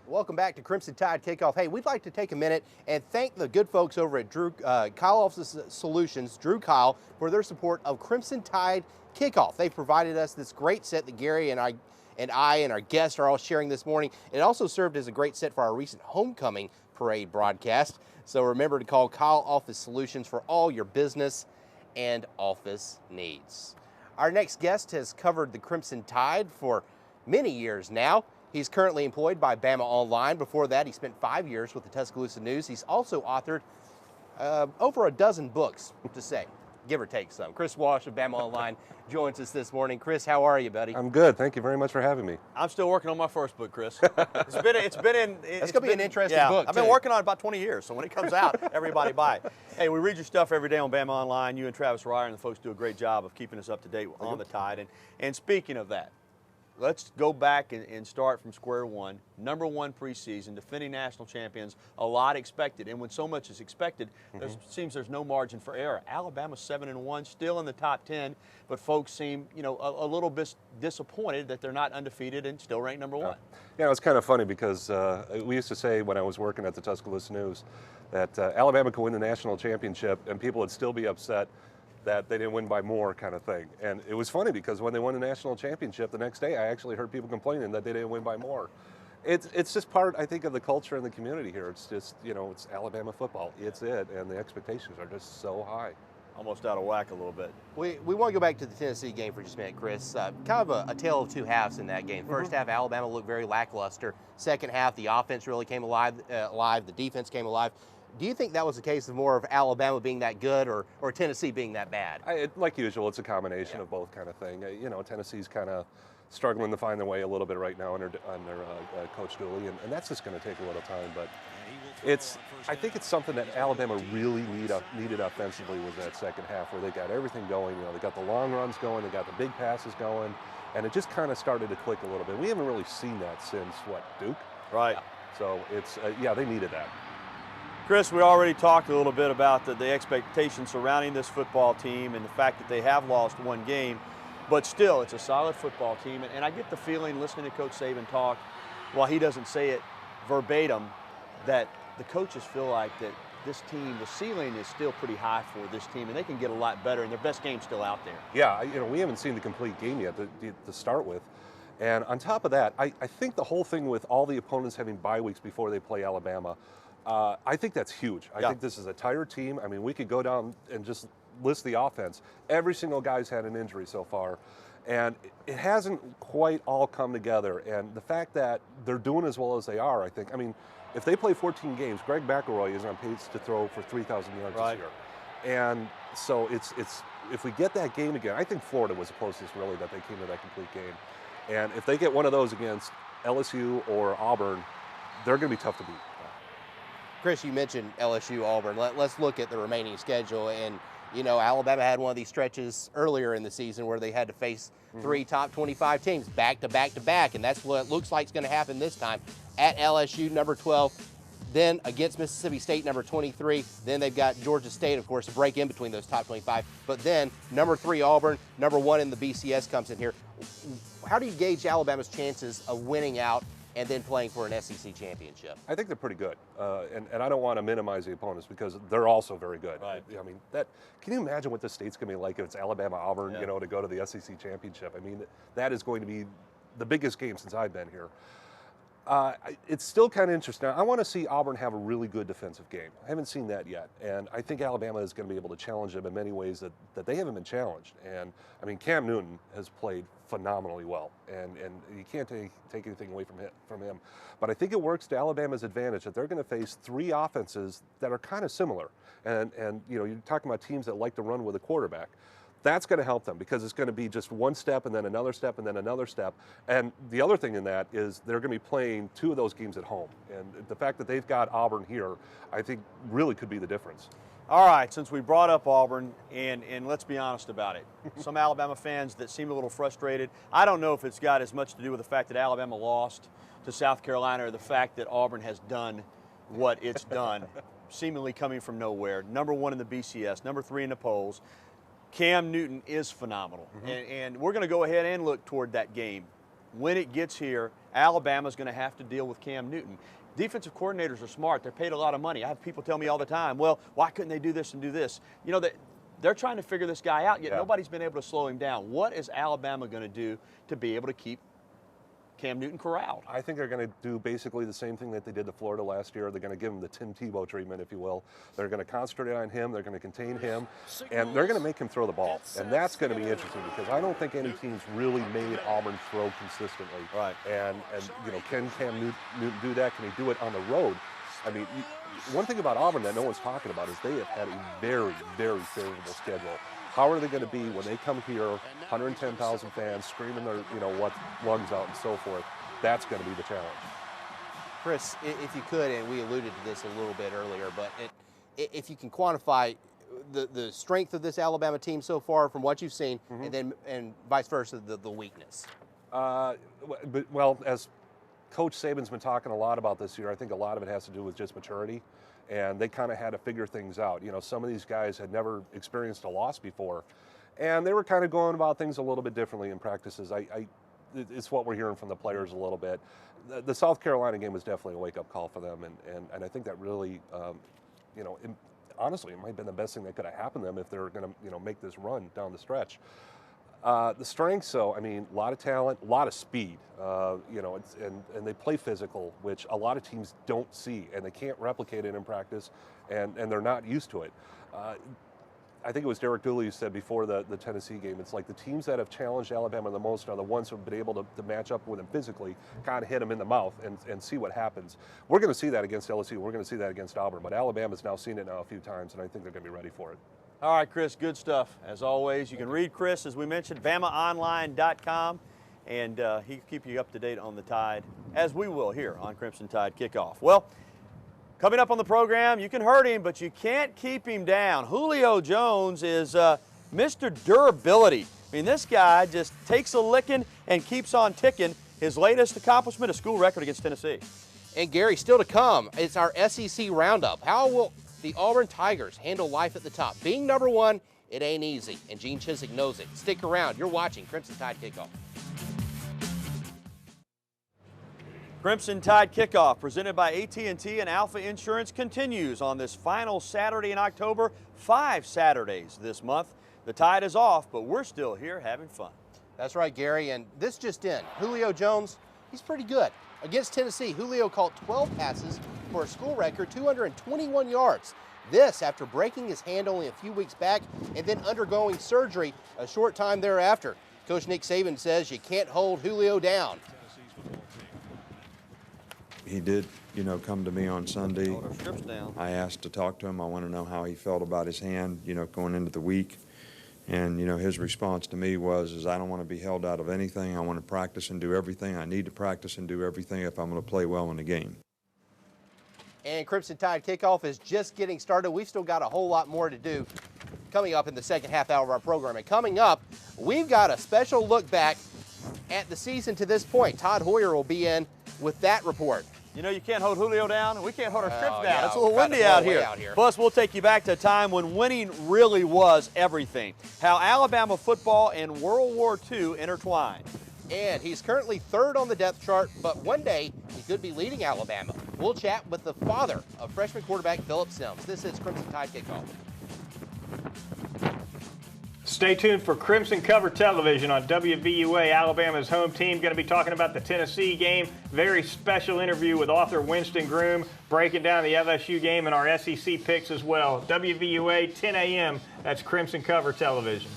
Welcome back to Crimson Tide Kickoff. Hey, we'd like to take a minute and thank the good folks over at Kyle Office Solutions, Drew Kyle, for their support of Crimson Tide Kickoff. They've provided us this great set that Gary and I and our guests are all sharing this morning. It also served as a great set for our recent homecoming parade broadcast. So remember to call Kyle Office Solutions for all your business and office needs. Our next guest has covered the Crimson Tide for many years now. He's currently employed by Bama Online. Before that, he spent 5 years with the Tuscaloosa News. He's also authored over a dozen books, to say, give or take some. Chris Walsh of Bama Online joins us this morning. Chris, how are you, buddy? I'm good. Thank you very much for having me. I'm still working on my first book, Chris. It's been That's going to be an interesting book, I've been working on it about 20 years, so when it comes out, everybody buy it. Hey, we read your stuff every day on Bama Online. You and Travis Ryer and the folks do a great job of keeping us up to date on the Tide. And speaking of that, let's go back and start from square one. Number one preseason, defending national champions, a lot expected. And when so much is expected, it seems there's no margin for error. Alabama 7-1, still in the top 10, but folks seem, a little bit disappointed that they're not undefeated and still ranked number one. Yeah, it was kind of funny because we used to say when I was working at the Tuscaloosa News that Alabama could win the national championship and people would still be upset that they didn't win by more, kind of thing. And it was funny because when they won the national championship the next day, I actually heard people complaining that they didn't win by more. It's just part, I think, of the culture and the community here. It's just, it's Alabama football. It's it, and the expectations are just so high. Almost out of whack a little bit. We want to go back to the Tennessee game for just a minute, Chris. Kind of a tale of two halves in that game. First half, Alabama looked very lackluster. Second half, the offense really came alive. The defense came alive. Do you think that was a case of more of Alabama being that good or Tennessee being that bad? Like usual, it's a combination of both, kind of thing. Tennessee's kind of struggling to find their way a little bit right now under Coach Dooley, and that's just going to take a little time. But I think it's something that Alabama really needed offensively was that second half where they got everything going. They got the long runs going, they got the big passes going, and it just kind of started to click a little bit. We haven't really seen that since, Duke? Right. So it's, they needed that. Chris, we already talked a little bit about the expectations surrounding this football team and the fact that they have lost one game, but still, it's a solid football team. And I get the feeling, listening to Coach Saban talk, while he doesn't say it verbatim, that the coaches feel like that this team, the ceiling is still pretty high for this team, and they can get a lot better, and their best game's still out there. Yeah, we haven't seen the complete game yet to start with. And on top of that, I think the whole thing with all the opponents having bye weeks before they play Alabama, I think that's huge. I think this is a tired team. I mean, we could go down and just list the offense. Every single guy's had an injury so far, and it hasn't quite all come together. And the fact that they're doing as well as they are, I think, if they play 14 games, Greg McElroy is on pace to throw for 3,000 yards this year. And so it's if we get that game again, I think Florida was the closest really that they came to that complete game. And if they get one of those against LSU or Auburn, they're going to be tough to beat. Chris, you mentioned LSU, Auburn. Let's look at the remaining schedule. And, Alabama had one of these stretches earlier in the season where they had to face three top 25 teams back to back to back. And that's what it looks like is going to happen this time. At LSU, number 12, then against Mississippi State, number 23. Then they've got Georgia State, of course, to break in between those top 25. But then number 3, Auburn, number 1 in the BCS comes in here. How do you gauge Alabama's chances of winning out and then playing for an SEC championship? I think they're pretty good, and I don't want to minimize the opponents because they're also very good. Right. Can you imagine what the state's going to be like if it's Alabama, Auburn, to go to the SEC championship? That is going to be the biggest game since I've been here. It's still kind of interesting. I want to see Auburn have a really good defensive game. I haven't seen that yet, and I think Alabama is going to be able to challenge them in many ways that they haven't been challenged. And Cam Newton has played phenomenally well, and you can't take anything away from him. But I think it works to Alabama's advantage that they're going to face 3 offenses that are kind of similar. And you're talking about teams that like to run with a quarterback. That's going to help them because it's going to be just one step and then another step and then another step. And the other thing in that is they're going to be playing 2 of those games at home. And the fact that they've got Auburn here, I think really could be the difference. All right, since we brought up Auburn, and let's be honest about it, some Alabama fans that seem a little frustrated. I don't know if it's got as much to do with the fact that Alabama lost to South Carolina or the fact that Auburn has done what it's done, seemingly coming from nowhere. Number 1 in the BCS, number 3 in the polls. Cam Newton is phenomenal, and we're going to go ahead and look toward that game when it gets here, Alabama's going to have to deal with Cam Newton. Defensive coordinators are smart. They're paid a lot of money. I have people tell me all the time, well, why couldn't they do this and do this? You know, they're trying to figure this guy out, yet nobody's been able to slow him down. What is Alabama going to do to be able to keep Cam Newton corralled? I think they're going to do basically the same thing that they did to Florida last year. They're going to give him the Tim Tebow treatment, if you will. They're going to concentrate on him. They're going to contain him, and they're going to make him throw the ball. And that's going to be interesting because I don't think any team's really made Auburn throw consistently. Right. And you know, can Cam Newton do that? Can he do it on the road? I mean, one thing about Auburn that no one's talking about is they have had a very, very favorable schedule. How are they going to be when they come here, 110,000 fans screaming their, you know, what lungs out and so forth? That's going to be the challenge. Chris, if you could, and we alluded to this a little bit earlier, but if you can quantify the strength of this Alabama team so far from what you've seen, and vice versa, the weakness. Well, as Coach Saban's been talking a lot about this year, I think a lot of it has to do with just maturity. And they kind of had to figure things out. You know, some of these guys had never experienced a loss before, and they were kind of going about things a little bit differently in practices. It's what we're hearing from the players a little bit. The South Carolina game was definitely a wake-up call for them, and I think that really, you know, honestly, it might have been the best thing that could have happened to them if they were going to, you know, make this run down the stretch. The strengths, though, I mean, a lot of talent, a lot of speed, you know, and they play physical, which a lot of teams don't see, and they can't replicate it in practice, and they're not used to it. I think it was Derek Dooley who said before the Tennessee game, it's like the teams that have challenged Alabama the most are the ones who have been able to match up with them physically, kind of hit them in the mouth and see what happens. We're going to see that against LSU. We're going to see that against Auburn, but Alabama's now seen it now a few times, and I think they're going to be ready for it. All right, Chris, good stuff. As always, you can read Chris, as we mentioned, BamaOnline.com, and he can keep you up to date on the Tide, as we will here on Crimson Tide Kickoff. Well, coming up on the program, you can hurt him, but you can't keep him down. Julio Jones is Mr. Durability. I mean, this guy just takes a licking and keeps on ticking. His latest accomplishment, a school record against Tennessee. And Gary, still to come, it's our SEC Roundup. How will the Auburn Tigers handle life at the top? Being number one, it ain't easy, and Gene Chizik knows it. Stick around. You're watching Crimson Tide Kickoff. Crimson Tide Kickoff, presented by AT&T and Alpha Insurance, continues on this final Saturday in October. 5 Saturdays this month. The Tide is off, but we're still here having fun. That's right, Gary, and this just in. Julio Jones, he's pretty good. Against Tennessee, Julio caught 12 passes for a school record 221 yards. This after breaking his hand only a few weeks back and then undergoing surgery a short time thereafter. Coach Nick Saban says you can't hold Julio down. He did, you know, come to me on Sunday. Hold our strips down. I asked to talk to him. I want to know how he felt about his hand, you know, going into the week. And, you know, his response to me was, I don't want to be held out of anything. I want to practice and do everything. I need to practice and do everything if I'm going to play well in the game. And Crimson Tide Kickoff is just getting started. We've still got a whole lot more to do coming up in the second half hour of our program. And coming up, we've got a special look back at the season to this point. Todd Hoyer will be in with that report. You know, you can't hold Julio down, and we can't hold our strips down. Yeah, It's a little kinda windy out here. Plus, we'll take you back to a time when winning really was everything. How Alabama football and World War II intertwined. And he's currently third on the depth chart, but one day he could be leading Alabama. We'll chat with the father of freshman quarterback Phillip Sims. This is Crimson Tide Kickoff. Stay tuned for Crimson Cover Television on WVUA, Alabama's home team. Going to be talking about the Tennessee game. Very special interview with author Winston Groom, breaking down the LSU game and our SEC picks as well. WVUA, 10 a.m. That's Crimson Cover Television.